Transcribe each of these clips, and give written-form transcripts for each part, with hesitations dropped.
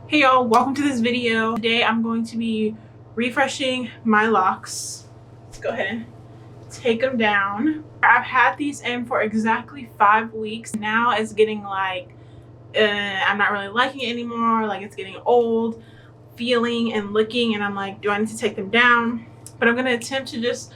Hey y'all, welcome to this video. Today I'm going to be refreshing my locks. Let's go ahead and take them down. I've had these in for exactly 5 weeks. Now it's getting like, I'm not really liking it anymore. Like it's getting old, feeling and looking, and I'm like, do I need to take them down? But I'm gonna attempt to just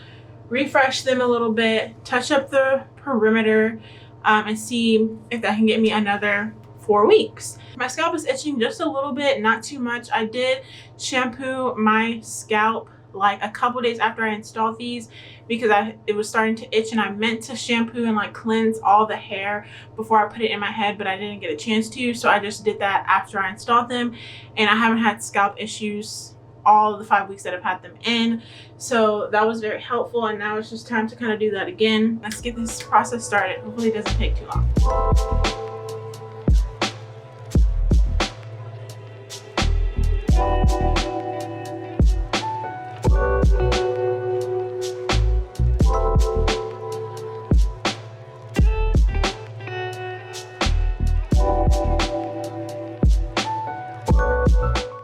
refresh them a little bit, touch up the perimeter, and see if that can get me another 4 weeks. My scalp is itching just a little bit, not too much. I did shampoo my scalp like a couple days after I installed these because it was starting to itch, and I meant to shampoo and like cleanse all the hair before I put it in my head, but I didn't get a chance to, so I just did that after I installed them, and I haven't had scalp issues all of the 5 weeks that I've had them in, so that was very helpful. And now it's just time to kind of do that again. Let's get this process started. Hopefully it doesn't take too long.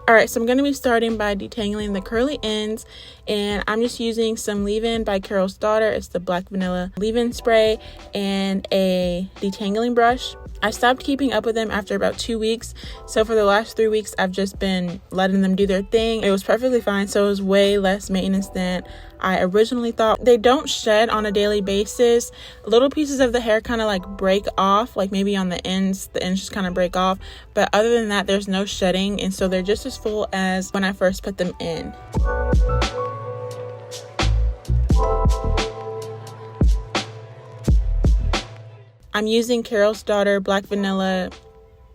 Alright, so I'm going to be starting by detangling the curly ends, and I'm just using some leave-in by Carol's Daughter. It's the black vanilla leave-in spray and a detangling brush. I stopped keeping up with them after about 2 weeks, so for the last 3 weeks I've just been letting them do their thing. It was perfectly fine, so it was way less maintenance than I originally thought. They don't shed on a daily basis. Little pieces of the hair kind of like break off, like maybe on the ends just kind of break off, but other than that there's no shedding, and so they're just as full as when I first put them in. I'm using Carol's Daughter Black Vanilla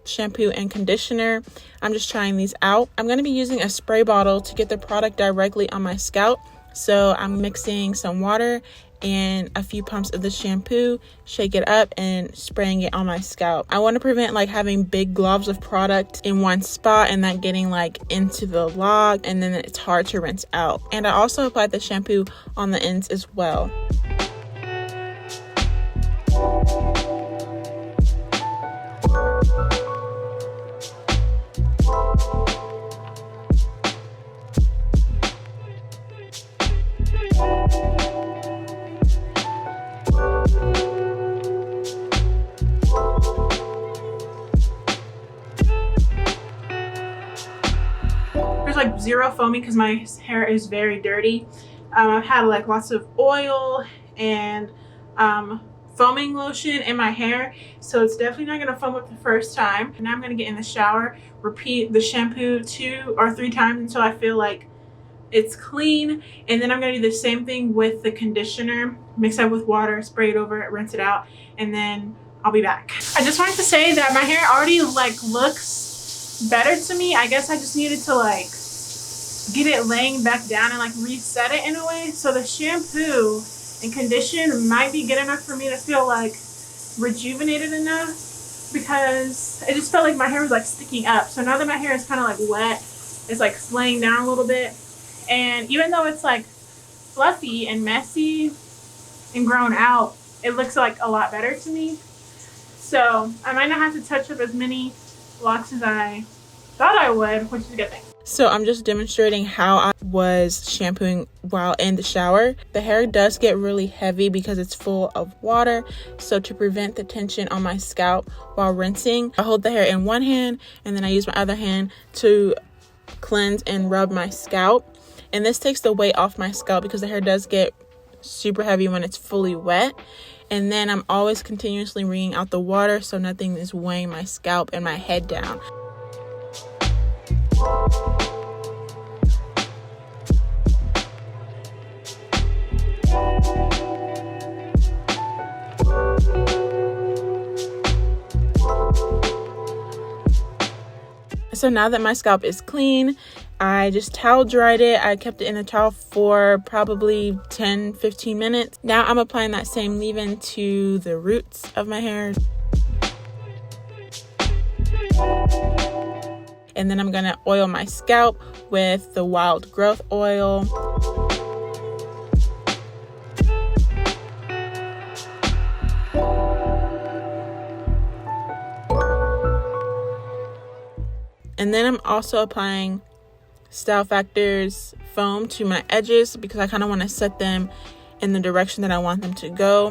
shampoo and conditioner. I'm just trying these out. I'm going to be using a spray bottle to get the product directly on my scalp. So I'm mixing some water and a few pumps of the shampoo, shake it up, and spraying it on my scalp. I want to prevent like having big globs of product in one spot and that getting like into the log, and then it's hard to rinse out. And I also applied the shampoo on the ends as well. Like zero foaming because my hair is very dirty. I've had like lots of oil and foaming lotion in my hair, so it's definitely not going to foam up the first time. And now I'm going to get in the shower, repeat the shampoo 2 or 3 times until I feel like it's clean, and then I'm going to do the same thing with the conditioner. Mix it with water, spray it over it, rinse it out, and then I'll be back. I just wanted to say that my hair already like looks better to me. I guess I just needed to like get it laying back down and like reset it in a way. So the shampoo and condition might be good enough for me to feel like rejuvenated enough, because it just felt like my hair was like sticking up. So now that my hair is kind of like wet, it's like laying down a little bit, and even though it's like fluffy and messy and grown out, it looks like a lot better to me. So I might not have to touch up as many locks as I thought I would, which is a good thing. So I'm just demonstrating how I was shampooing while in the shower. The hair does get really heavy because it's full of water. So to prevent the tension on my scalp while rinsing, I hold the hair in one hand and then I use my other hand to cleanse and rub my scalp. And this takes the weight off my scalp because the hair does get super heavy when it's fully wet. And then I'm always continuously wringing out the water so nothing is weighing my scalp and my head down. So now that my scalp is clean, I just towel dried it. I kept it in the towel for probably 10-15 minutes. Now I'm applying that same leave-in to the roots of my hair. And then I'm gonna oil my scalp with the wild growth oil. And then I'm also applying Style Factor's foam to my edges because I kind of want to set them in the direction that I want them to go.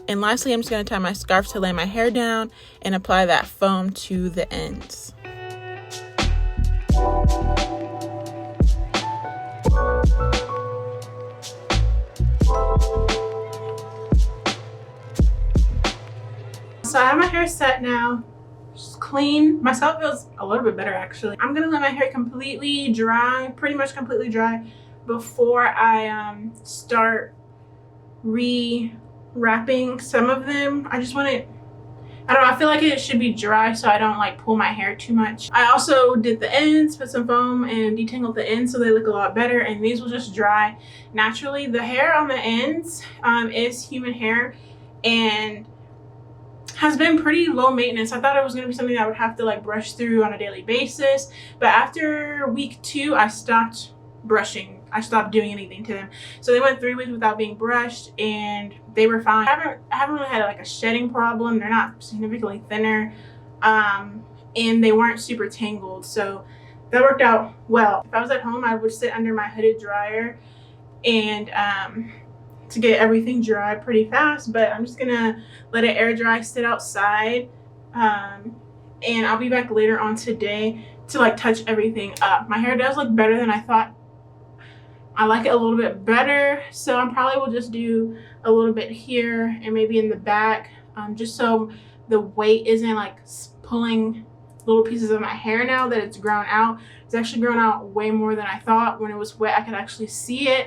And lastly, I'm just going to tie my scarf to lay my hair down and apply that foam to the ends. So I have my hair set now, just clean. My scalp feels a little bit better actually. I'm gonna let my hair completely dry, pretty much completely dry, before I start re-wrapping some of them. I just want it, I don't know, I feel like it should be dry so I don't like pull my hair too much. I also did the ends, put some foam and detangled the ends so they look a lot better, and these will just dry naturally. The hair on the ends is human hair and has been pretty low maintenance. I thought it was going to be something that I would have to like brush through on a daily basis, but after week 2 I stopped brushing. I stopped doing anything to them. So they went 3 weeks without being brushed and they were fine. I haven't really had like a shedding problem. They're not significantly thinner, and they weren't super tangled, so that worked out well. If I was at home, I would sit under my hooded dryer and to get everything dry pretty fast, but I'm just gonna let it air dry, sit outside, and I'll be back later on today to like touch everything up. My hair does look better than I thought. I like it a little bit better, so I probably will just do a little bit here and maybe in the back, just so the weight isn't like pulling little pieces of my hair. Now that it's grown out, it's actually grown out way more than I thought. When it was wet I could actually see it,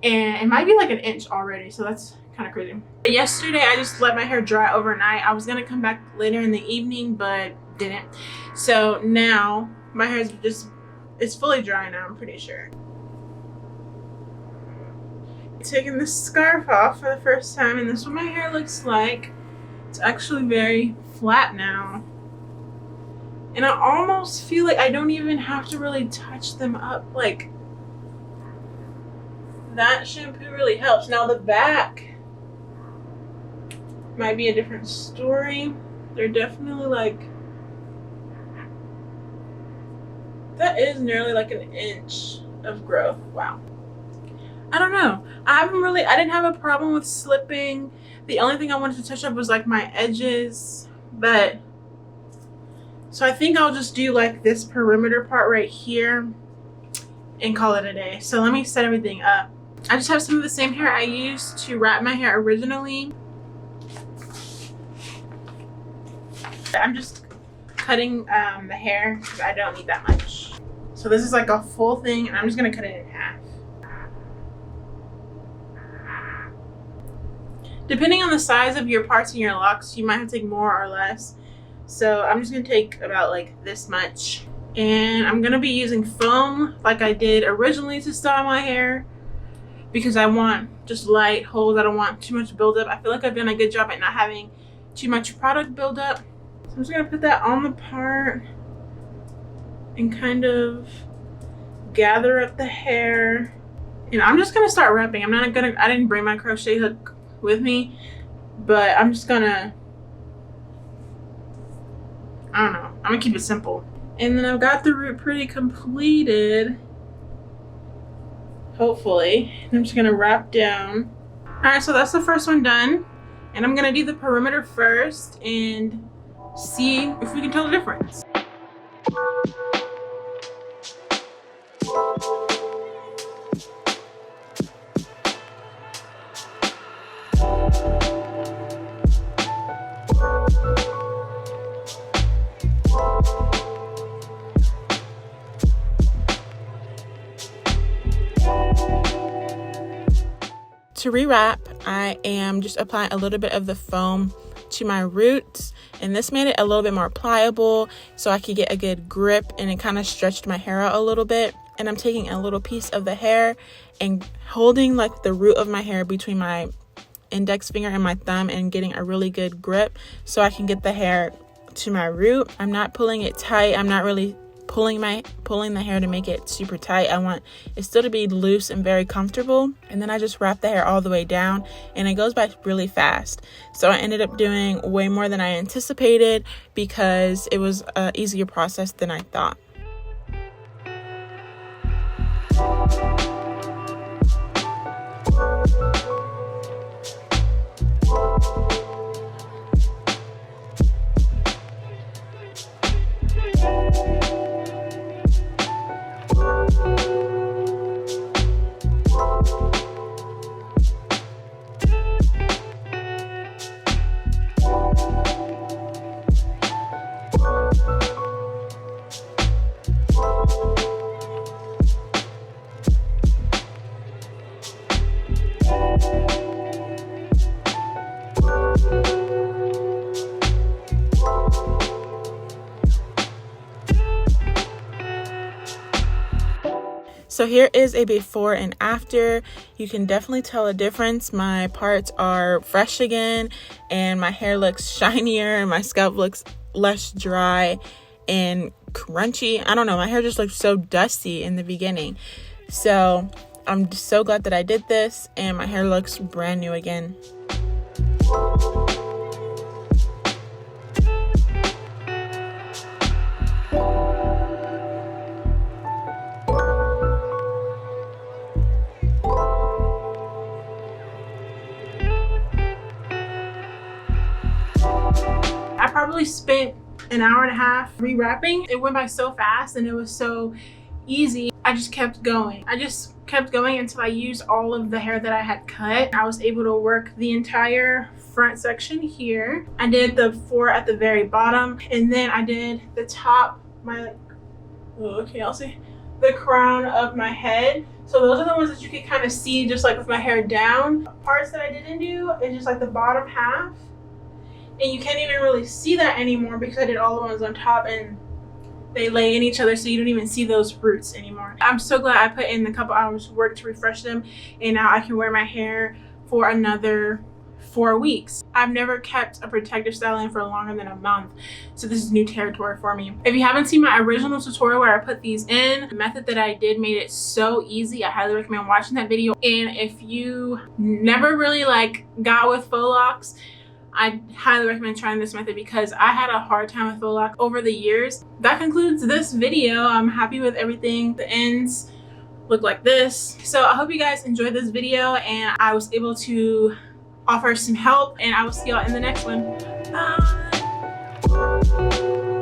and it might be like an inch already, so that's kind of crazy. But yesterday I just let my hair dry overnight. I was gonna come back later in the evening but didn't, so now my hair is just, it's fully dry now, I'm pretty sure. Taking the scarf off for the first time, and this is what my hair looks like. It's actually very flat now, and I almost feel like I don't even have to really touch them up. Like, that shampoo really helps. Now the back might be a different story. They're definitely like, that is nearly like an inch of growth. Wow. I don't know. I didn't have a problem with slipping. The only thing I wanted to touch up was like my edges, but so I think I'll just do like this perimeter part right here and call it a day. So let me set everything up. I just have some of the same hair I used to wrap my hair originally. I'm just cutting the hair because I don't need that much. So this is like a full thing, and I'm just gonna cut it in half. Depending on the size of your parts in your locks, you might have to take more or less. So I'm just gonna take about like this much. And I'm gonna be using foam like I did originally to style my hair, because I want just light holds. I don't want too much buildup. I feel like I've done a good job at not having too much product buildup. So I'm just gonna put that on the part and kind of gather up the hair. And I'm just gonna start wrapping. I didn't bring my crochet hook with me, but I'm just gonna, I don't know, I'm gonna keep it simple. And then I've got the root pretty completed, hopefully. And I'm just gonna wrap down. All right, so that's the first one done, and I'm gonna do the perimeter first and see if we can tell the difference. To rewrap, I am just applying a little bit of the foam to my roots, and this made it a little bit more pliable so I could get a good grip, and it kind of stretched my hair out a little bit. And I'm taking a little piece of the hair and holding like the root of my hair between my index finger and my thumb and getting a really good grip so I can get the hair to my root. I'm not pulling it tight. I'm not really pulling the hair to make it super tight. I want it still to be loose and very comfortable. And then I just wrap the hair all the way down, and it goes by really fast. So I ended up doing way more than I anticipated because it was an easier process than I thought. So here is a before and after. You can definitely tell a difference. My parts are fresh again, and my hair looks shinier, and my scalp looks less dry and crunchy. I don't know, my hair just looked so dusty in the beginning. So I'm just so glad that I did this, and my hair looks brand new again. I probably spent an hour and a half rewrapping. It went by so fast and it was so easy. I just kept going. I just kept going until I used all of the hair that I had cut. I was able to work the entire front section here. I did the 4 at the very bottom, and then I did the top, I'll see, the crown of my head. So those are the ones that you can kind of see just like with my hair down. Parts that I didn't do is just like the bottom half. And you can't even really see that anymore because I did all the ones on top and they lay in each other, so you don't even see those roots anymore. I'm so glad I put in a couple hours of work to refresh them, and now I can wear my hair for another 4 weeks. I've never kept a protective style in for longer than a month, so this is new territory for me. If you haven't seen my original tutorial where I put these in, the method that I did made it so easy. I highly recommend watching that video. And if you never really got with faux locks, I highly recommend trying this method because I had a hard time with faux lock over the years. That concludes this video. I'm happy with everything. The ends look like this. So I hope you guys enjoyed this video and I was able to offer some help, and I will see y'all in the next one. Bye.